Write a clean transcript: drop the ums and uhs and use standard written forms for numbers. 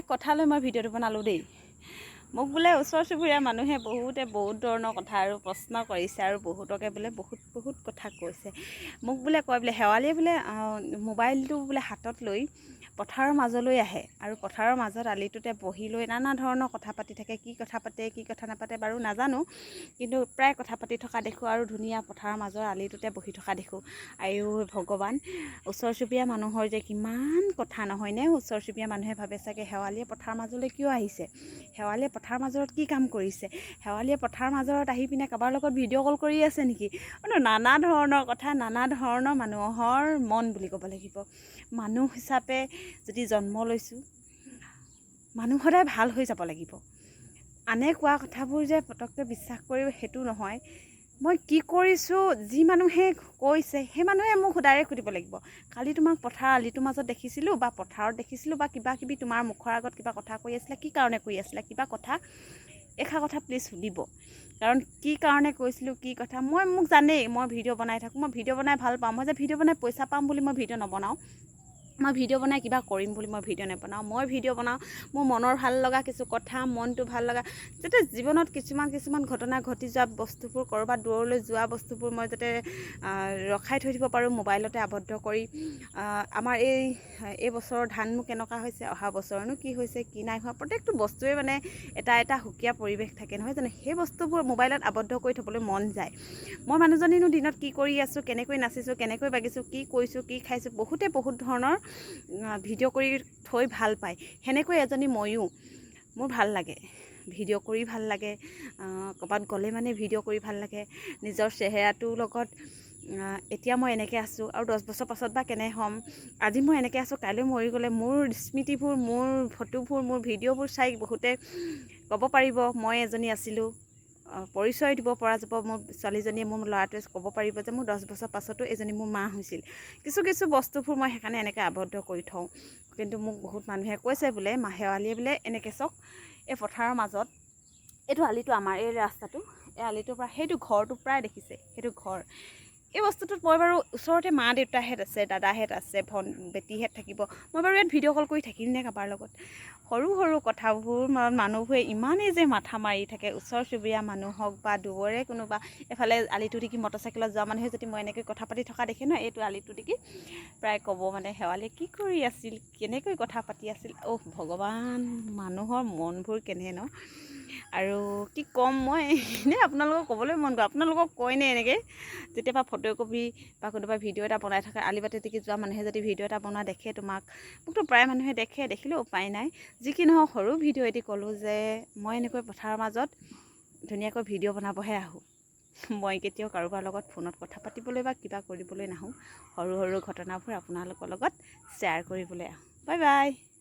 কথালৈ মই ভিডিঅ'টো বনালোঁ দেই। মোক বোলে ওচৰ চুবুৰীয়া মানুহে বহুত ধৰণৰ কথা আৰু প্ৰশ্ন কৰিছে আৰু বহুতকে বোলে বহুত কথা কৈছে। মোক বোলে কয় বোলে শেৱালিয়ে বোলে মোবাইলটো বোলে হাতত লৈ পথাৰৰ মাজলৈ আহে আৰু পথাৰৰ মাজত আলিটোতে বহি লৈ নানা ধৰণৰ কথা পাতি থাকে। কি কথা পাতে কি কথা নাপাতে বাৰু নাজানো, কিন্তু প্ৰায় কথা পাতি থকা দেখোঁ আৰু ধুনীয়া পথাৰৰ মাজৰ আলিটোতে বহি থকা দেখোঁ। আৰু ভগৱান, ওচৰ চুবুৰীয়া মানুহৰ যে কিমান কথা নহয়নে? ওচৰ চুবুৰীয়া মানুহে ভাবে চাগে শেৱালিয়ে পথাৰৰ মাজলৈ কিয় আহিছে, শেৱালিয়ে পথাৰৰ মাজত কি কাম কৰিছে, শেৱালিয়ে পথাৰৰ মাজত আহি পিনে কাৰোবাৰ লগত ভিডিঅ' কল কৰি আছে নেকি? নানা ধৰণৰ কথা, নানা ধৰণৰ মানুহৰ মন বুলি ক'ব লাগিব। মানুহ হিচাপে যদি জন্ম লৈছোঁ, মানুহ সদায় ভাল হৈ যাব লাগিব। আনে কোৱা কথাবোৰ যে পটককৈ বিশ্বাস কৰিব সেইটো নহয়। মই কি কৰিছোঁ, যি মানুহে কৈছে সেই মানুহে মোক ডাইৰেক্ট সুধিব লাগিব। কালি তোমাক পথাৰ আলিটোৰ মাজত দেখিছিলোঁ বা পথাৰত দেখিছিলোঁ বা কিবা কিবি তোমাৰ মুখৰ আগত কিবা কথা কৈ আছিলে, কি কাৰণে কৈ আছিলে, কিবা কথা এষাৰ কথা প্লিজ সুধিব। কাৰণ কি কাৰণে কৈছিলোঁ, কি কথা মোক জানেই। মই ভিডিঅ' বনাই থাকোঁ, মই ভিডিঅ' বনাই ভাল পাওঁ। মই যে ভিডিঅ' বনাই পইচা পাম বুলি মই ভিডিঅ' নবনাওঁ। মই ভিডিঅ' বনাই কিবা কৰিম বুলি মই ভিডিঅ' নবনাওঁ। মই ভিডিঅ' বনাওঁ মোৰ মনৰ ভাল লগা কিছু কথা, মনটো ভাল লগা, যাতে জীৱনত কিছুমান ঘটনা ঘটি যোৱা বস্তুবোৰ, ক'ৰবাত দূৰলৈ যোৱা বস্তুবোৰ মই যাতে ৰখাই থৈ দিব পাৰোঁ মোবাইলতে আবদ্ধ কৰি। আমাৰ এই বছৰৰ ধাননো কেনেকুৱা হৈছে, অহা বছৰনো কি হৈছে কি নাই হোৱা, প্ৰত্যেকটো বস্তুৱে মানে এটা সুকীয়া পৰিৱেশ থাকে নহয় জানো? সেই বস্তুবোৰ মোবাইলত আবদ্ধ কৰি থ'বলৈ মন যায়। মই মানুহজনীনো দিনত কি কৰি আছোঁ, কেনেকৈ নাচিছোঁ, কেনেকৈ বাগিছোঁ, কি কৰিছোঁ, কি খাইছোঁ, বহুত ধৰণৰ ভিডিঅ' কৰি থৈ ভাল পায়। সেনেকৈ এজনী ময়ো, মোৰ ভাল লাগে ভিডিঅ' কৰি ভাল লাগে। ক'ৰবাত গ'লে মানে ভিডিঅ' কৰি ভাল লাগে। নিজৰ চেহেৰাটোৰ লগত এতিয়া মই এনেকৈ আছোঁ আৰু 10 বছৰ পাছত বা কেনে হ'ম, আজি মই এনেকৈ আছোঁ, কাইলৈ মৰি গ'লে মোৰ স্মৃতিবোৰ, মোৰ ফটোবোৰ, মোৰ ভিডিঅ'বোৰ চাই বহুতে ক'ব পাৰিব মই এজনী আছিলোঁ। পৰিচয় দিব পৰা যাব। মোৰ ছোৱালীজনীয়ে, মোৰ ল'ৰাটোৱে ক'ব পাৰিব যে মোৰ 10 বছৰ পাছতো এজনী মোৰ মা হৈছিল। কিছু বস্তুবোৰ মই সেইকাৰণে এনেকৈ আবদ্ধ কৰি থওঁ। কিন্তু মোক বহুত মানুহে কৈছে বোলে শেৱালিয়ে বোলে এনেকৈ চাওক, এই পথাৰৰ মাজত এইটো আলিটো আমাৰ এই ৰাস্তাটো, এই আলিটোৰ পৰা সেইটো ঘৰটো প্ৰায় দেখিছে, সেইটো ঘৰ। এই বস্তুটোত মই বাৰু ওচৰতে মা দেউতাহঁত আছে, দাদাহঁত আছে, বেটীহঁত থাকিব। মই বাৰু ইয়াত ভিডিঅ' কল কৰি থাকিম নে কাৰোবাৰ লগত? সৰু কথাবোৰ মানুহবোৰে ইমানেই যে মাথা মাৰি থাকে। ওচৰ চুবুৰীয়া মানুহ হওক বা দূৰৰে কোনোবা, এফালে আলিটো দেখি মটৰচাইকেলত যোৱা মানুহে যদি মই এনেকৈ কথা পাতি থকা দেখে ন, এইটো আলিটো দেখি প্ৰায় ক'ব মানে শেৱালিয়ে কি কৰি আছিল, কেনেকৈ কথা পাতি আছিল। ভগৱান, মানুহৰ মনবোৰ কেনে ন? আৰু কি ক'ম মই, এনেই আপোনালোকক ক'বলৈ মন গ'ল। আপোনালোকক কয়নে এনেকৈ যেতিয়াবা ফটোকপি বা কোনোবা ভিডিঅ' এটা বনাই থাকে, আলি বাটে দেখি যোৱা মানুহে যদি ভিডিঅ' এটা বনোৱা দেখে মোকতো প্ৰায় মানুহে দেখিলেও উপায় নাই। যি কি নহওক সৰু ভিডিঅ' এটি ক'লোঁ যে মই এনেকৈ পথাৰৰ মাজত ধুনীয়াকৈ ভিডিঅ' বনাবহে আহোঁ। মই কেতিয়াও কাৰোবাৰ লগত ফোনত কথা পাতিবলৈ বা কিবা কৰিবলৈ নাহোঁ। সৰু ঘটনাবোৰ আপোনালোকৰ লগত শ্বেয়াৰ কৰিবলৈ আহোঁ। Bye bye.